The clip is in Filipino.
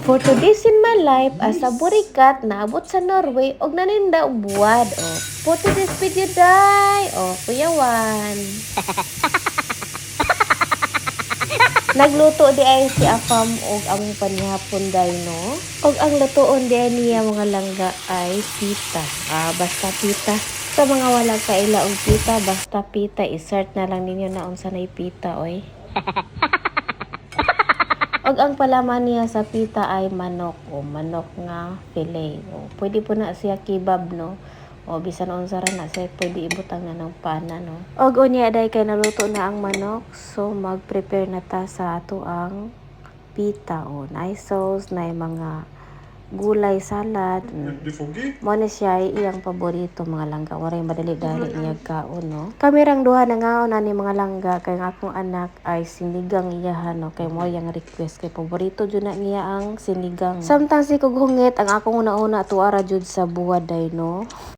For today's in my life, as a burikat, naabot sa Norway, og naninda og buwad. Oh, for today's video, day. Oh, Kuya Juan. Nagluto di ay si Afam og among panihapon day, no? Og ang lutoon di ay niya mga langga ay pita. Basta pita. Sa mga walang kaila og pita, basta pita. I-search na lang ninyo na unsa nay pita, oy. Og ang palaman niya sa pita ay manok o manok nga fillet. O pwede po na siya kebab, no? O bisan unsa ra na siya pwede ibutang na ng pana, no? Og unya day kay naluto na ang manok, so mag-prepare na ta sa ato ang pita. O na sauce, na mga gulay salad. Mo na siya ay iyang paborito mga langga. Waray madali-dali niya kaon, no? Kamirang duha na nga na ni mga langga kay ang akong anak ay sinigang iyahan, no? Kay mo yang request kay paborito jud na niya ang sinigang. Samtang si kog hungit ang akong una-una tuara jud sa buwad day, no?